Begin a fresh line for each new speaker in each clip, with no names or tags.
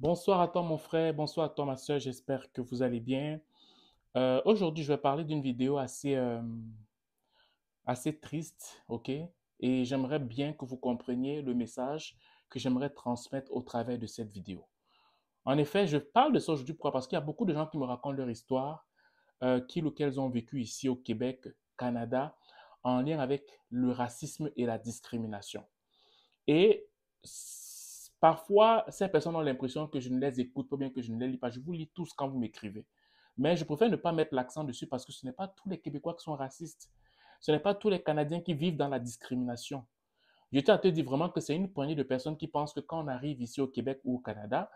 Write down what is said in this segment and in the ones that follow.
Bonsoir à toi mon frère, bonsoir à toi ma soeur, j'espère que vous allez bien. Aujourd'hui, je vais parler d'une vidéo assez triste, ok? Et j'aimerais bien que vous compreniez le message que j'aimerais transmettre au travers de cette vidéo. En effet, je parle de ça aujourd'hui, pourquoi? Parce qu'il y a beaucoup de gens qui me racontent leur histoire, qu'ils ou qu'elles ont vécu ici au Québec, Canada, en lien avec le racisme et la discrimination. Et parfois, ces personnes ont l'impression que je ne les écoute pas bien, que je ne les lis pas. Je vous lis tous quand vous m'écrivez. Mais je préfère ne pas mettre l'accent dessus parce que ce n'est pas tous les Québécois qui sont racistes. Ce n'est pas tous les Canadiens qui vivent dans la discrimination. Je tiens à te dire vraiment que c'est une poignée de personnes qui pensent que quand on arrive ici au Québec ou au Canada,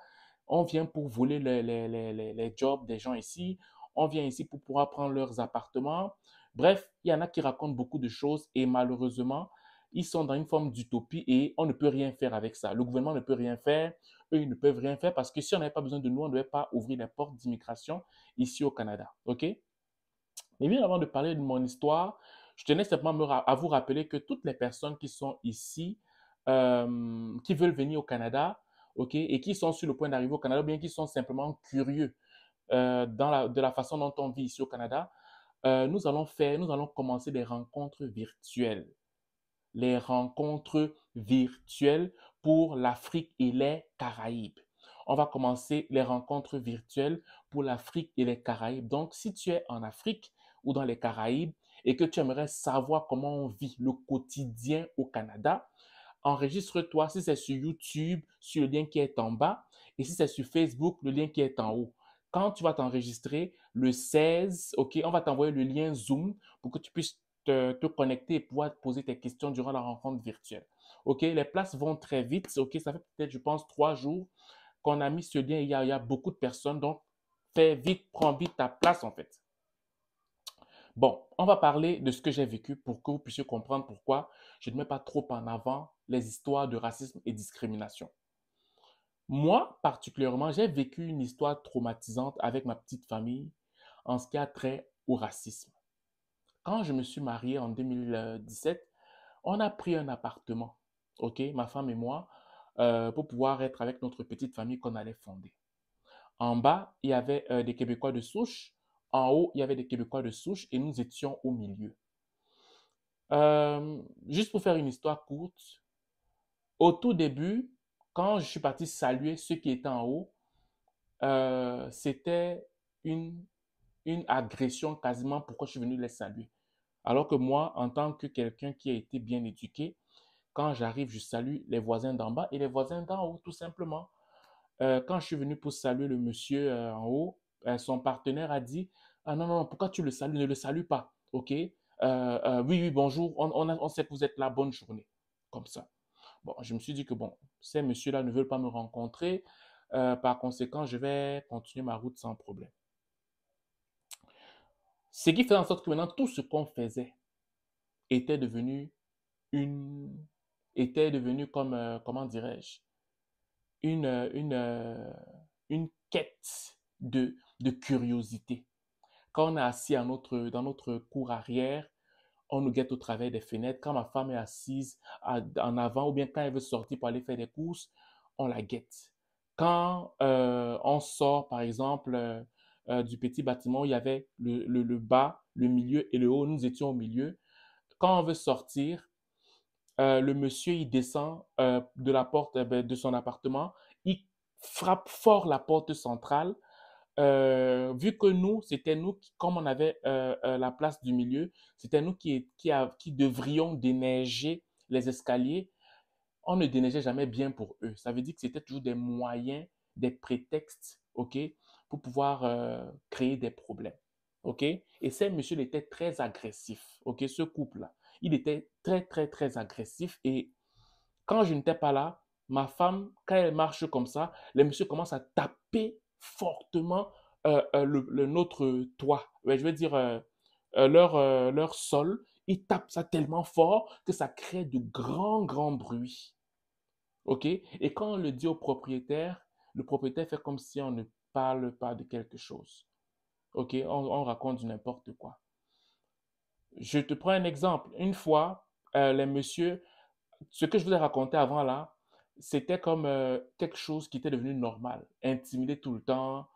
on vient pour voler les jobs des gens ici. On vient ici pour pouvoir prendre leurs appartements. Bref, il y en a qui racontent beaucoup de choses et malheureusement, ils sont dans une forme d'utopie et on ne peut rien faire avec ça. Le gouvernement ne peut rien faire, eux, ils ne peuvent rien faire parce que si on n'avait pas besoin de nous, on ne devait pas ouvrir les portes d'immigration ici au Canada. OK? Mais bien avant de parler de mon histoire, je tenais simplement à vous rappeler que toutes les personnes qui sont ici, qui veulent venir au Canada, ok, et qui sont sur le point d'arriver au Canada, ou bien qui sont simplement curieux de la façon dont on vit ici au Canada, nous allons commencer des rencontres virtuelles. Les rencontres virtuelles pour l'Afrique et les Caraïbes. On va commencer les rencontres virtuelles pour l'Afrique et les Caraïbes. Donc, si tu es en Afrique ou dans les Caraïbes et que tu aimerais savoir comment on vit le quotidien au Canada, enregistre-toi si c'est sur YouTube, sur le lien qui est en bas, et si c'est sur Facebook, le lien qui est en haut. Quand tu vas t'enregistrer le 16, ok, on va t'envoyer le lien Zoom pour que tu puisses te connecter et pouvoir poser tes questions durant la rencontre virtuelle. Ok, les places vont très vite. Ok, ça fait peut-être, je pense, 3 jours qu'on a mis ce lien. Il y a beaucoup de personnes, donc fais vite, prends vite ta place en fait. Bon, on va parler de ce que j'ai vécu pour que vous puissiez comprendre pourquoi je ne mets pas trop en avant les histoires de racisme et discrimination. Moi, particulièrement, j'ai vécu une histoire traumatisante avec ma petite famille en ce qui a trait au racisme. Quand je me suis marié en 2017, on a pris un appartement, ok, ma femme et moi, pour pouvoir être avec notre petite famille qu'on allait fonder. En bas, il y avait des Québécois de souche. En haut, il y avait des Québécois de souche et nous étions au milieu. Juste pour faire une histoire courte, au tout début, quand je suis parti saluer ceux qui étaient en haut, c'était une, une agression quasiment pourquoi je suis venu les saluer. Alors que moi, en tant que quelqu'un qui a été bien éduqué, quand j'arrive, je salue les voisins d'en bas et les voisins d'en haut, tout simplement. Quand je suis venu pour saluer le monsieur en haut, son partenaire a dit, ah non, non, pourquoi tu le salues? Ne le salue pas, ok? Oui, oui, bonjour, on sait que vous êtes là, bonne journée. Comme ça. Bon, je me suis dit que bon, ces messieurs-là ne veulent pas me rencontrer. Par conséquent, je vais continuer ma route sans problème. Ce qui fait en sorte que maintenant, tout ce qu'on faisait était devenu une, était devenu comme, comment dirais-je, une, euh, une, euh, une quête de curiosité. Quand on est assis dans notre cour arrière, on nous guette au travers des fenêtres. Quand ma femme est assise en avant ou bien quand elle veut sortir pour aller faire des courses, on la guette. Quand on sort, par exemple, du petit bâtiment où il y avait le bas, le milieu et le haut, nous étions au milieu. Quand on veut sortir, le monsieur, il descend de la porte de son appartement, il frappe fort la porte centrale. Vu que nous, c'était nous, comme on avait la place du milieu, c'était nous qui devrions déneiger les escaliers. On ne déneigeait jamais bien pour eux. Ça veut dire que c'était toujours des moyens, des prétextes, ok, pour pouvoir créer des problèmes, ok. Et ce monsieur, il était très agressif, ok, ce couple-là. Il était très, très, très agressif et quand je n'étais pas là, ma femme, quand elle marche comme ça, les messieurs commencent à taper fortement notre toit. Ouais, je veux dire, leur sol. Ils tapent ça tellement fort que ça crée de grands, grands bruits. OK? Et quand on le dit au propriétaire, le propriétaire fait comme si on ne parle pas de quelque chose. OK? On raconte du n'importe quoi. Je te prends un exemple. Une fois, les messieurs, ce que je vous ai raconté avant là, c'était comme quelque chose qui était devenu normal. Intimider tout le temps,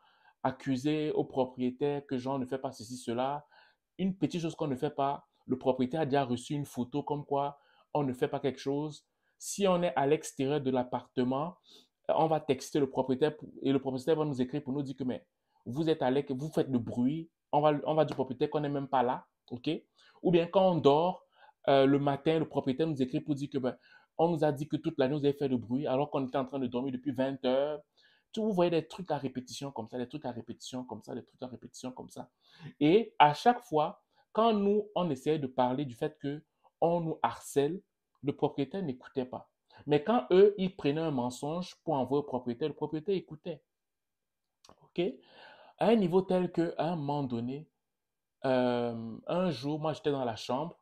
accuser au propriétaire que genre ne fait pas ceci, cela. Une petite chose qu'on ne fait pas, le propriétaire a déjà reçu une photo comme quoi on ne fait pas quelque chose. Si on est à l'extérieur de l'appartement, on va texter le propriétaire et le propriétaire va nous écrire pour nous dire que mais vous êtes à l'extérieur, vous faites de bruit. On va dire au propriétaire qu'on n'est même pas là, ok? Ou bien quand on dort, le matin, le propriétaire nous écrit pour dire que ben, on nous a dit que toute la nuit vous avez fait de bruit alors qu'on était en train de dormir depuis 20 heures. Vous voyez des trucs à répétition comme ça, des trucs à répétition comme ça, des trucs à répétition comme ça. Et à chaque fois, quand nous, on essayait de parler du fait que on nous harcèle, le propriétaire n'écoutait pas. Mais quand eux, ils prenaient un mensonge pour envoyer au propriétaire, le propriétaire écoutait. OK? À un niveau tel qu'à un moment donné, un jour, moi, j'étais dans la chambre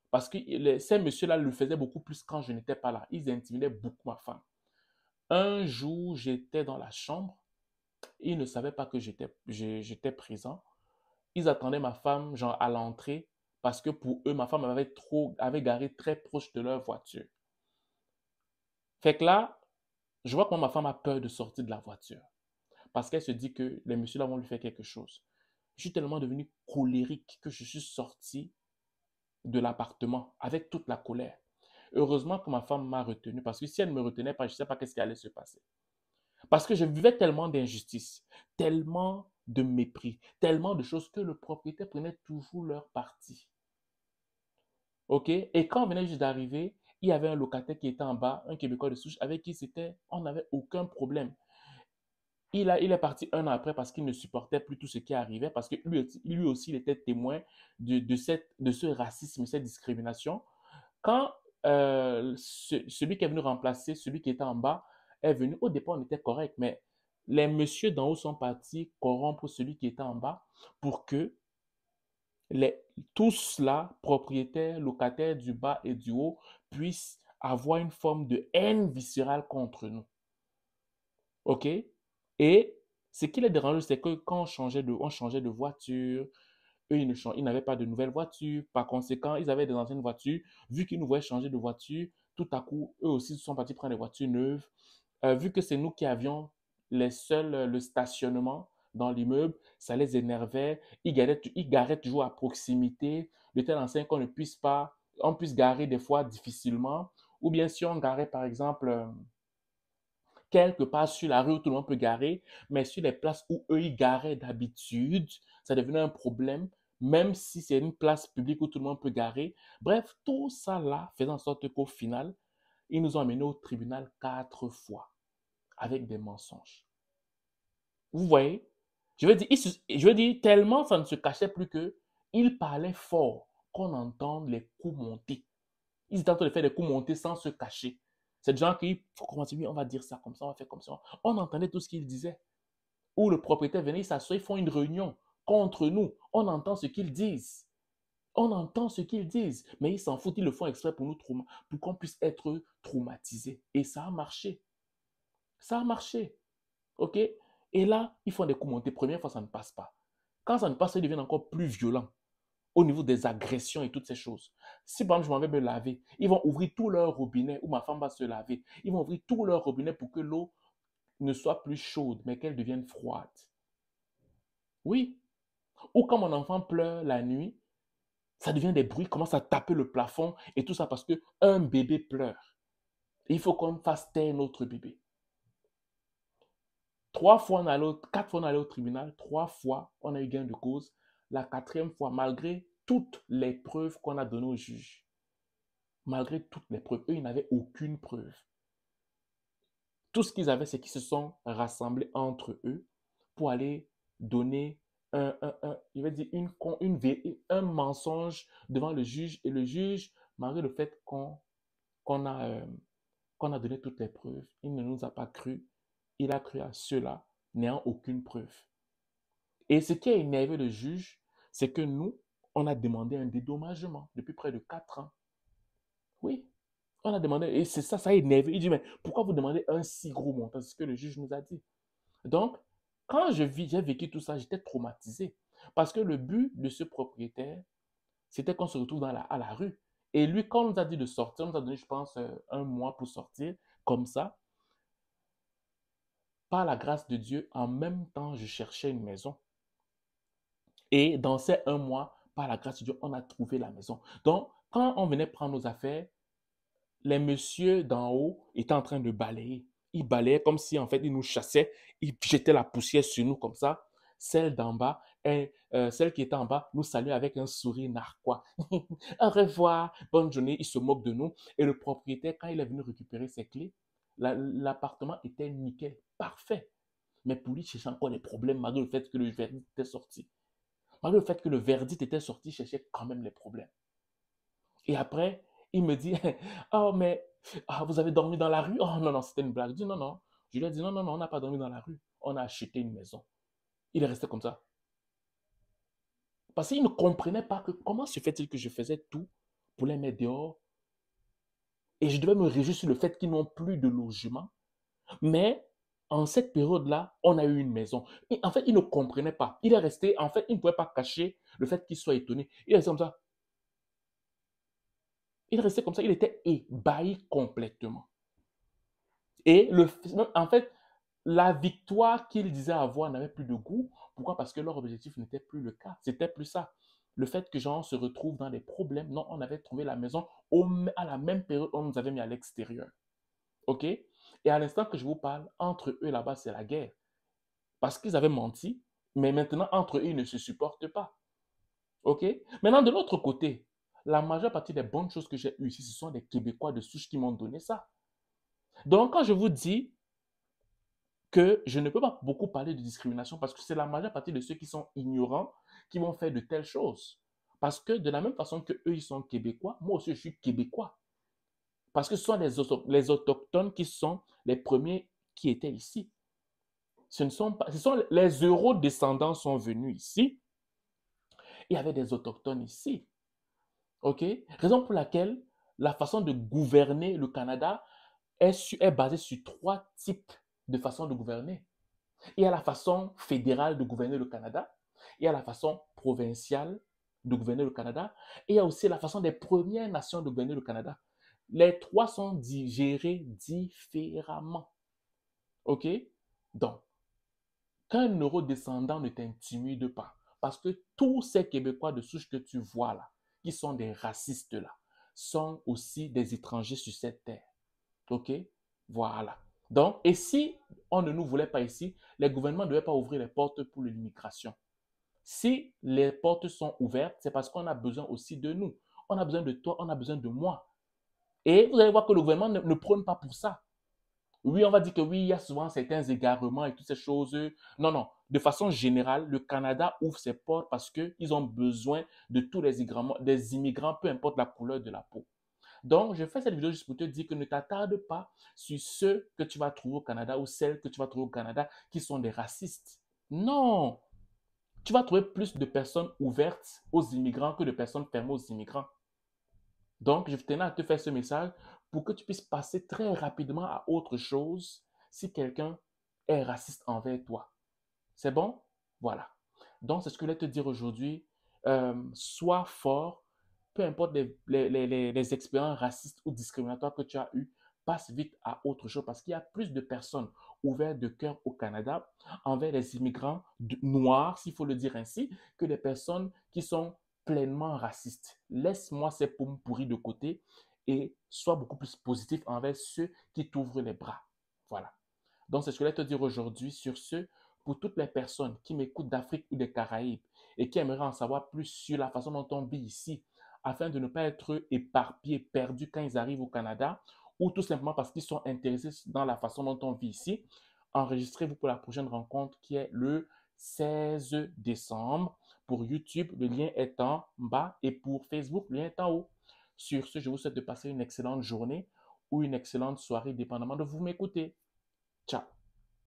parce que ces messieurs-là le faisaient beaucoup plus quand je n'étais pas là. Ils intimidaient beaucoup ma femme. Un jour, j'étais dans la chambre. Ils ne savaient pas que j'étais présent. Ils attendaient ma femme, genre, à l'entrée parce que pour eux, ma femme avait garé très proche de leur voiture. Fait que là, je vois comment ma femme a peur de sortir de la voiture parce qu'elle se dit que les messieurs là vont lui faire quelque chose. Je suis tellement devenu colérique que je suis sorti de l'appartement avec toute la colère. Heureusement que ma femme m'a retenu parce que si elle ne me retenait pas, je ne sais pas qu'est-ce qui allait se passer. Parce que je vivais tellement d'injustice, tellement de mépris, tellement de choses que le propriétaire prenait toujours leur parti. OK? Et quand on venait juste d'arriver, il y avait un locataire qui était en bas, un Québécois de souche, avec qui on n'avait aucun problème. Il est parti un an après parce qu'il ne supportait plus tout ce qui arrivait, parce que lui aussi, il était témoin de ce racisme, cette discrimination. Quand celui qui est venu remplacer celui qui était en bas est venu, au départ, on était correct, mais les messieurs d'en haut sont partis corrompre celui qui était en bas pour que les, tous là, propriétaires, locataires du bas et du haut, puissent avoir une forme de haine viscérale contre nous. OK? Et ce qui les dérange, c'est que quand on changeait de voiture, eux, ils n'avaient pas de nouvelles voitures. Par conséquent, ils avaient des anciennes voitures. Vu qu'ils nous voyaient changer de voiture, tout à coup, eux aussi sont partis prendre des voitures neuves. Vu que c'est nous qui avions le stationnement dans l'immeuble, ça les énervait. Ils garaient toujours à proximité, de telle enseigne on puisse garer des fois difficilement. Ou bien si on garait, par exemple, quelque part sur la rue où tout le monde peut garer, mais sur les places où eux, ils garaient d'habitude, ça devenait un problème, même si c'est une place publique où tout le monde peut garer. Bref, tout ça là faisait en sorte qu'au final, ils nous ont amenés au tribunal 4 fois avec des mensonges. Vous voyez? Je veux dire, tellement ça ne se cachait plus que ils parlaient fort qu'on entende les coups monter. Ils étaient en train de faire des coups montés sans se cacher. C'est des gens qui, faut commencer, oui, on va dire ça comme ça, on va faire comme ça. On entendait tout ce qu'ils disaient. Ou le propriétaire venait, ils s'assoient, ils font une réunion contre nous. On entend ce qu'ils disent. On entend ce qu'ils disent. Mais ils s'en foutent, ils le font exprès pour qu'on puisse être traumatisé. Et ça a marché. Ça a marché. OK? Et là, ils font des coups montés. Première fois, ça ne passe pas. Quand ça ne passe pas, ils deviennent encore plus violents au niveau des agressions et toutes ces choses. Si par exemple, je m'en vais me laver, ils vont ouvrir tout leur robinet où ma femme va se laver. Ils vont ouvrir tout leur robinet pour que l'eau ne soit plus chaude, mais qu'elle devienne froide. Oui. Ou quand mon enfant pleure la nuit, ça devient des bruits, commence à taper le plafond et tout ça parce qu'un bébé pleure. Et il faut qu'on fasse taire notre bébé. 3 fois, 4 fois, on est allé au tribunal. 3 fois, on a eu gain de cause. La quatrième fois, malgré toutes les preuves qu'on a données au juge, malgré toutes les preuves, eux, ils n'avaient aucune preuve. Tout ce qu'ils avaient, c'est qu'ils se sont rassemblés entre eux pour aller donner je vais dire un mensonge devant le juge. Et le juge, malgré le fait qu'on a, qu'on a donné toutes les preuves, il ne nous a pas cru. Il a cru à ceux-là, n'ayant aucune preuve. Et ce qui a énervé le juge, c'est que nous, on a demandé un dédommagement depuis près de 4 ans. Oui, on a demandé, et c'est ça, ça a énervé. Il dit, mais pourquoi vous demandez un si gros montant? C'est ce que le juge nous a dit. Donc, quand j'ai vécu tout ça, j'étais traumatisé. Parce que le but de ce propriétaire, c'était qu'on se retrouve à la rue. Et lui, quand on nous a dit de sortir, on nous a donné, je pense, un mois pour sortir, comme ça. par la grâce de Dieu, en même temps, je cherchais une maison. Et dans ces 1 mois, par la grâce de Dieu, on a trouvé la maison. Donc, quand on venait prendre nos affaires, les messieurs d'en haut étaient en train de balayer. Ils balayaient comme si, en fait, ils nous chassaient. Ils jetaient la poussière sur nous comme ça. Celle d'en bas, celle qui était en bas, nous saluait avec un sourire narquois. Au revoir, bonne journée. Il se moque de nous. Et le propriétaire, quand il est venu récupérer ses clés, l'appartement était nickel, parfait. Mais pour lui, il cherchait encore des problèmes malgré le fait que le verdict était sorti. Malgré le fait que le verdict était sorti, il cherchait quand même les problèmes. Et après, il me dit, oh, mais vous avez dormi dans la rue? Oh, non, non, c'était une blague. Je dis, non, non. Je lui ai dit, non, non, non, on n'a pas dormi dans la rue. On a acheté une maison. Il est resté comme ça. Parce qu'il ne comprenait pas que comment se fait-il que je faisais tout pour les mettre dehors et je devais me réjouir sur le fait qu'ils n'ont plus de logement. Mais en cette période-là, on a eu une maison. Et en fait, il ne comprenait pas. Il est resté, en fait, il ne pouvait pas cacher le fait qu'il soit étonné. Il est resté comme ça. Il restait comme ça, il était ébahi complètement. Et en fait, la victoire qu'il disait avoir n'avait plus de goût. Pourquoi? Parce que leur objectif n'était plus le cas. C'était plus ça. Le fait que gens se retrouvent dans des problèmes. Non, on avait trouvé la maison à la même période où on nous avait mis à l'extérieur. OK? Et à l'instant que je vous parle, entre eux là-bas, c'est la guerre. Parce qu'ils avaient menti, mais maintenant, entre eux, ils ne se supportent pas. OK? Maintenant, de l'autre côté, la majeure partie des bonnes choses que j'ai eues ici, ce sont des Québécois de souche qui m'ont donné ça. Donc, quand je vous dis que je ne peux pas beaucoup parler de discrimination parce que c'est la majeure partie de ceux qui sont ignorants qui vont faire de telles choses. Parce que de la même façon que eux, ils sont Québécois, moi aussi, je suis Québécois. Parce que ce sont les Autochtones qui sont les premiers qui étaient ici. Ce sont les Euro-descendants sont venus ici. Il y avait des Autochtones ici. OK? Raison pour laquelle la façon de gouverner le Canada est basée sur 3 types de façons de gouverner. Il y a la façon fédérale de gouverner le Canada, il y a la façon provinciale de gouverner le Canada, et il y a aussi la façon des Premières Nations de gouverner le Canada. Les 3 sont gérés différemment. OK? Donc, qu'un eurodescendant ne t'intimide pas, parce que tous ces Québécois de souche que tu vois là, qui sont des racistes là, sont aussi des étrangers sur cette terre. OK? Voilà. Donc, et si on ne nous voulait pas ici, les gouvernements ne devaient pas ouvrir les portes pour l'immigration. Si les portes sont ouvertes, c'est parce qu'on a besoin aussi de nous. On a besoin de toi, on a besoin de moi. Et vous allez voir que le gouvernement ne prône pas pour ça. Oui, on va dire que oui, il y a souvent certains égarements et toutes ces choses. Non, non. De façon générale, le Canada ouvre ses portes parce qu'ils ont besoin de tous les immigrants, peu importe la couleur de la peau. Donc, je fais cette vidéo juste pour te dire que ne t'attarde pas sur ceux que tu vas trouver au Canada ou celles que tu vas trouver au Canada qui sont des racistes. Non! Tu vas trouver plus de personnes ouvertes aux immigrants que de personnes fermées aux immigrants. Donc, je tenais à te faire ce message pour que tu puisses passer très rapidement à autre chose si quelqu'un est raciste envers toi. C'est bon? Voilà. Donc, c'est ce que je voulais te dire aujourd'hui. Sois fort, peu importe les expériences racistes ou discriminatoires que tu as eues, passe vite à autre chose parce qu'il y a plus de personnes ouvertes de cœur au Canada envers les immigrants noirs, s'il faut le dire ainsi, que des personnes qui sont pleinement racistes. Laisse-moi ces paumes pourries de côté et sois beaucoup plus positif envers ceux qui t'ouvrent les bras. Voilà. Donc, c'est ce que je voulais te dire aujourd'hui. Sur ce, pour toutes les personnes qui m'écoutent d'Afrique ou des Caraïbes et qui aimeraient en savoir plus sur la façon dont on vit ici, afin de ne pas être éparpillés, perdus quand ils arrivent au Canada, ou tout simplement parce qu'ils sont intéressés dans la façon dont on vit ici, enregistrez-vous pour la prochaine rencontre qui est le 16 décembre. Pour YouTube, le lien est en bas et pour Facebook, le lien est en haut. Sur ce, je vous souhaite de passer une excellente journée ou une excellente soirée, dépendamment de vous m'écouter. Ciao.